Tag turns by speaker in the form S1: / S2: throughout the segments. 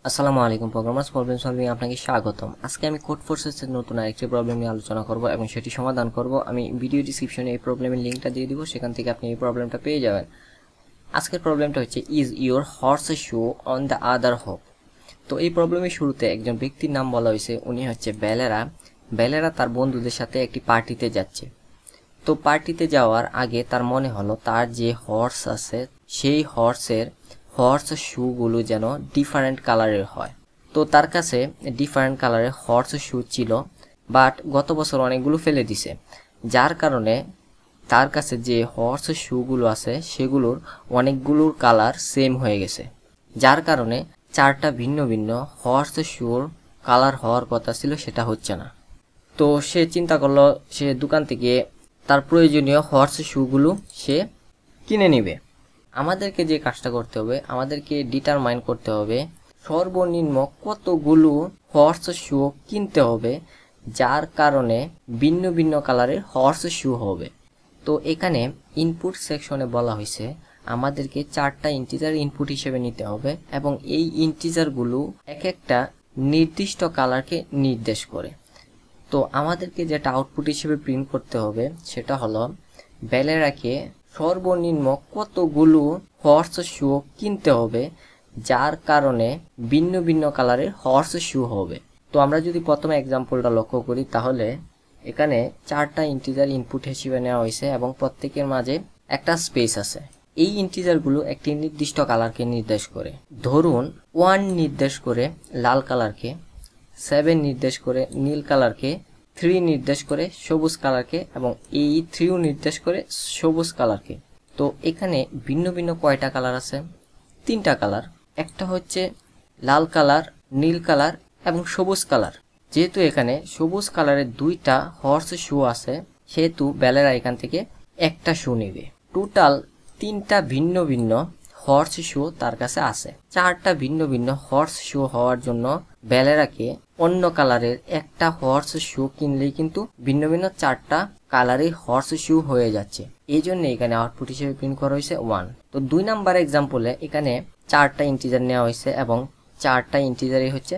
S1: আসসালামু আলাইকুম programmers problem solving আপনাকে স্বাগতম। আজকে আমি কোড ফোর্সেসের নতুন আরেকটি প্রবলেম নিয়ে আলোচনা করব এবং সেটি সমাধান করব। আমি ভিডিও ডিসক্রিপশনে এই প্রবলেমের লিঙ্কটা দিয়ে দিব, সেখান থেকে আপনি এই প্রবলেমটা পেয়ে যাবেন। আজকের প্রবলেমটা হচ্ছে is your horse shoe on the other hoof. তো এই প্রবলেমের শুরুতে একজন ব্যক্তির নাম বলা হয়েছে, উনি হচ্ছে বেলেরা তার বন্ধুদের সাথে একটি পার্টিতে যাচ্ছে। তো পার্টিতে যাওয়ার আগে তার মনে হলো তার যে হর্স আছে সেই হর্স শুগুলো যেন ডিফারেন্ট কালারের হয়। তো তার কাছে ডিফারেন্ট কালারের হর্স শু ছিল, বাট গত বছর অনেকগুলো ফেলে দিছে, যার কারণে তার কাছে যে হর্স শুগুলো আছে সেগুলোর অনেকগুলোর কালার সেম হয়ে গেছে, যার কারণে চারটা ভিন্ন ভিন্ন হর্স শুর কালার হওয়ার কথা ছিল সেটা হচ্ছে না। তো সে চিন্তা করলো সে দোকান থেকে তার প্রয়োজনীয় হর্স শুগুলো সে কিনে নেবে। আমাদেরকে যে কাজটা করতে হবে, আমাদেরকে ডিটারমাইন করতে হবে সর্বনিম্ন কতগুলো হর্স শু কিনতে হবে যার কারণে ভিন্ন ভিন্ন কালারের হর্স শু হবে। তো এখানে ইনপুট সেকশনে বলা হয়েছে আমাদেরকে চারটা ইন্টিজার ইনপুট হিসেবে নিতে হবে এবং এই ইন্টিজারগুলো এক একটা নির্দিষ্ট কালারকে নির্দেশ করে। তো আমাদেরকে যেটা আউটপুট হিসেবে প্রিন্ট করতে হবে সেটা হলো বেলেরাকে সর্বনিম্ন কতগুলো হর্স শু কিনতে হবে যার কারণে ভিন্ন ভিন্ন কালারের হর্স শু হবে। তো আমরা যদি প্রথমে এক্সাম্পলটা লক্ষ্য করি তাহলে এখানে চারটা ইন্টিজার ইনপুট হিসেবে নেওয়া হয়েছে এবং প্রত্যেকের মাঝে একটা স্পেস আছে। এই ইন্টিজারগুলো একটি নির্দিষ্ট কালারকে নির্দেশ করে। ধরুন 1 নির্দেশ করে লাল কালারকে, 7 নির্দেশ করে নীল কালারকে, 3 নির্দেশ করে সবুজ কালারকে এবং এই 3 নির্দেশ করে সবুজ কালারকে। তো এখানে ভিন্ন ভিন্ন কয়টা কালার আছে? 3টা কালার। একটা হচ্ছে লাল কালার, নীল কালার এবং সবুজ কালার। যেহেতু এখানে সবুজ কালারের 2টা হর্স শু আছে সেহেতু বেলেরা এখান থেকে একটা শু নেবে। টোটাল 3টা ভিন্ন ভিন্ন হর্স শু তার কাছে আছে। 4টা ভিন্ন ভিন্ন হর্স শু হওয়ার জন্য বেলেরাকে অন্য কালারের একটা হর্স শু কিনলেই কিন্তু ভিন্ন ভিন্ন 4টা কালারের হর্স শু হয়ে যাচ্ছে। এই জন্য এখানে আউটপুট হিসেবে প্রিন্ট করা হয়েছে 1। তো 2 নাম্বার এক্সাম্পলে এখানে 4টা ইন্টিজার নেওয়া হয়েছে এবং 4টা ইন্টিজারই হচ্ছে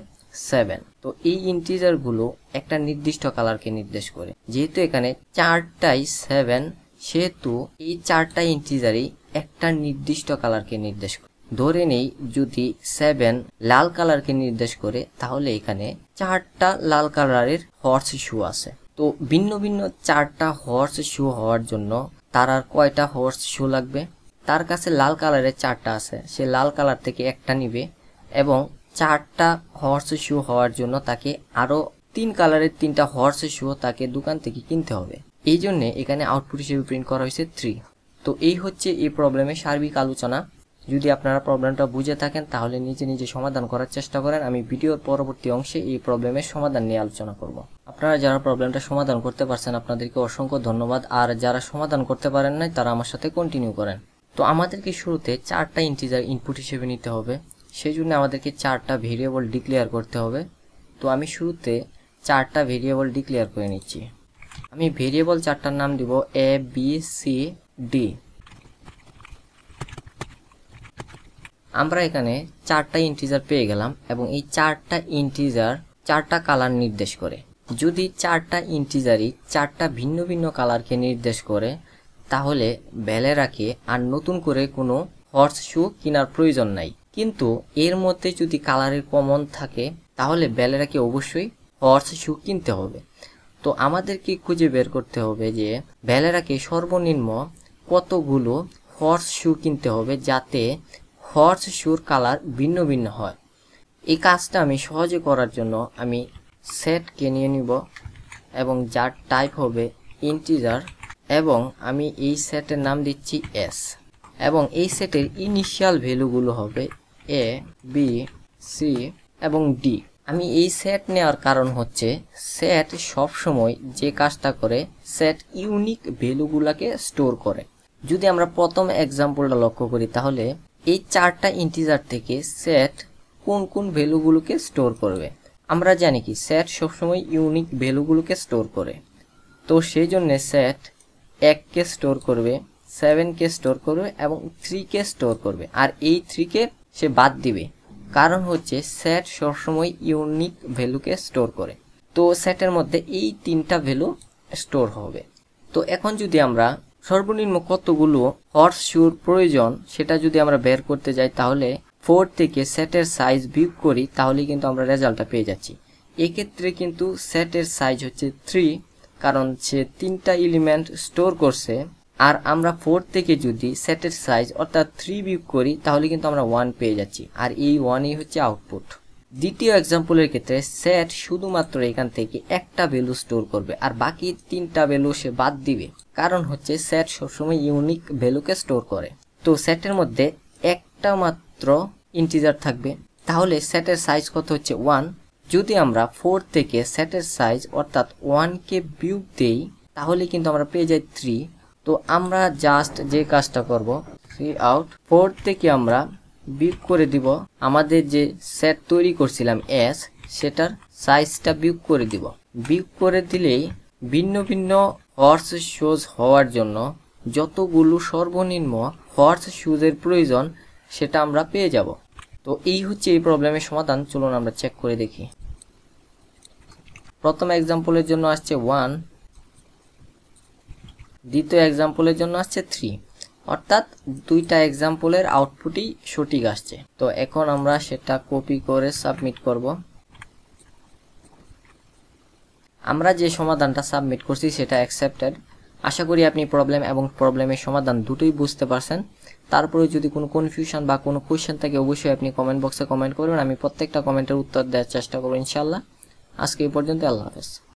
S1: 7। তো এই ইন্টিজারগুলো একটা নির্দিষ্ট কালারকে নির্দেশ করে। যেহেতু এখানে 4টাই 7 সেহেতু এই 4টা ইন্টিজারই একটা নির্দিষ্ট কালারকে নির্দেশ করে। ধরে নেই যদি 7 লাল কালারকে নির্দেশ করে তাহলে এখানে 4টা লাল কালারের হর্স শু আছে। তো ভিন্ন ভিন্ন 4টা হর্স শু হওয়ার জন্য তার আর কয়টা হর্স শু লাগবে? তার কাছে লাল কালারের 4টা আছে, সে লাল কালার থেকে একটা নিবে এবং 4টা হর্স শু হওয়ার জন্য তাকে আরো 3 কালারের 3টা হর্স শু তাকে দোকান থেকে কিনতে হবে। এই জন্য এখানে আউটপুট হিসেবে প্রিন্ট করা হয়েছে 3। তো এই হচ্ছে এই প্রবলেমের সার্বিক আলোচনা। যদি আপনারা প্রবলেমটা বুঝে থাকেন তাহলে নিজে নিজে সমাধান করার চেষ্টা করেন। আমি ভিডিওর পরবর্তী অংশে এই প্রবলেমের সমাধান নিয়ে আলোচনা করব। আপনারা যারা প্রবলেমটা সমাধান করতে পারছেন আপনাদেরকে অসংখ্য ধন্যবাদ, আর যারা সমাধান করতে পারেন নাই তারা আমার সাথে কন্টিনিউ করেন। তো আমাদেরকে শুরুতে 4টা ইন্টিজার ইনপুট হিসেবে নিতে হবে, সেই জন্য আমাদেরকে 4টা ভেরিয়েবল ডিক্লেয়ার করতে হবে। তো আমি শুরুতে 4টা ভেরিয়েবল ডিক্লেয়ার করে নিচ্ছি। আমি ভেরিয়েবল 4টার নাম দিব এ বি সি ডি। আমরা এখানে 4টা ইন্টিজার পেয়ে গেলাম এবং এই 4টা ইন্টিজার 4টা কালার নির্দেশ করে। যদি 4টা ইন্টিজারই 4টা ভিন্ন ভিন্ন কালারকে নির্দেশ করে তাহলে বেলেরাকে আর নতুন করে কোনো হর্স শু কেনার প্রয়োজন নাই। কিন্তু এর মধ্যে যদি কালারের কমন থাকে তাহলে বেলেরাকে অবশ্যই হর্স শু কিনতে হবে। তো আমাদেরকে খুঁজে বের করতে হবে যে বেলেরাকে সর্বনিম্ন কতগুলো হর্স শু কিনতে হবে যাতে হর্স শুর কালার ভিন্ন ভিন্ন হয়। এই কাজটা আমি সহজে করার জন্য আমি সেটকে নিয়ে নিব এবং যার টাইপ হবে ইন্টিজার এবং আমি এই সেটের নাম দিচ্ছি এস এবং এই সেটের ইনিশিয়াল ভ্যালুগুলো হবে এ বি সি এবং ডি। আমি এই সেট নেওয়ার কারণ হচ্ছে সেট সবসময় যে কাজটা করে সেট ইউনিক ভ্যালুগুলোকে স্টোর করে। যদি আমরা প্রথম এক্সাম্পলটা লক্ষ্য করি তাহলে এই 4টা ইন্টিজার থেকে সেট কোন কোন ভ্যালুগুলোকে স্টোর করবে? আমরা জানি কি সেট সবসময় ইউনিক ভ্যালুগুলোকে স্টোর করে। তো সেই জন্য সেট 1কে স্টোর করবে, 7কে স্টোর করবে এবং 3কে স্টোর করবে, আর এই 3কে সে বাদ দিবে কারণ হচ্ছে সেট সবসময় ইউনিক ভ্যালুকে স্টোর করে। তো সেটের মধ্যে এই 3টা ভ্যালু স্টোর হবে। তো এখন যদি আমরা সর্বনিম্ন কতগুলো হর্সশুর প্রয়োজন সেটা যদি আমরা বের করতে যাই, তাহলে 4 থেকে সেটের সাইজ বিয়োগ করি, তাহলে কিন্তু আমরা রেজাল্টটা পেয়ে যাচ্ছি। এক্ষেত্রে কিন্তু সেটের সাইজ হচ্ছে 3, কারণ সে 3টা এলিমেন্ট স্টোর করছে। আর আমরা 4 থেকে যদি সেটের সাইজ অর্থাৎ 3 বিয়োগ করি, তাহলে কিন্তু আমরা 1 পেয়ে যাচ্ছি, আর এই 1ই হচ্ছে আউটপুট। দ্বিতীয় এক্সাম্পলের ক্ষেত্রে সেট শুধুমাত্র এখান থেকে একটা ভ্যালু স্টোর করবে, আর বাকি 3টা ভ্যালু সে বাদ দিবে, কারণ হচ্ছে সেট সবসময় ইউনিক ভ্যালুকে স্টোর করে। তো সেটের মধ্যে একটা মাত্র ইন্টিজার থাকবে, তাহলে সেটের সাইজ কত হচ্ছে 1। যদি আমরা 4 থেকে সেটের সাইজ অর্থাৎ 1 কে বিয়োগ দেই, তাহলে কিন্তু আমরা পেয়ে যাই 3। তো আমরা জাস্ট যে কাজটা করব, 3 আউট 4 থেকে আমরা বিয়োগ করে দিব আমাদের যে সেট তৈরি করছিলাম এস, সেটার সাইজটা বিয়োগ করে দিব। বিয়োগ করে দিলেই ভিন্ন ভিন্ন হর্স শুজ হওয়ার জন্য যতগুলো সর্বনিম্ন হর্স শুজের প্রয়োজন সেটা আমরা পেয়ে যাব। তো এই হচ্ছে এই প্রবলেমের সমাধান। চলুন আমরা চেক করে দেখি। প্রথম এক্সাম্পলের জন্য আসছে 1, দ্বিতীয় এক্সাম্পলের জন্য আসছে 3, অর্থাৎ দুইটা এক্সাম্পলের আউটপুটই সঠিক আসছে। তো এখন আমরা সেটা কপি করে সাবমিট করব। আমরা যে সমাধানটা সাবমিট করছি সেটা অ্যাকসেপ্টেড। আশা করি আপনি প্রবলেম এবং প্রবলেমের সমাধান দুটোই বুঝতে পারছেন। তারপরে যদি কোনো কনফিউশন বা কোনো কোয়েশ্চেন থাকে, অবশ্যই আপনি কমেন্ট বক্সে কমেন্ট করবেন। আমি প্রত্যেকটা কমেন্টের উত্তর দেওয়ার চেষ্টা করব ইনশাআল্লাহ। আজকে এই পর্যন্ত, আল্লাহ হাফেজ।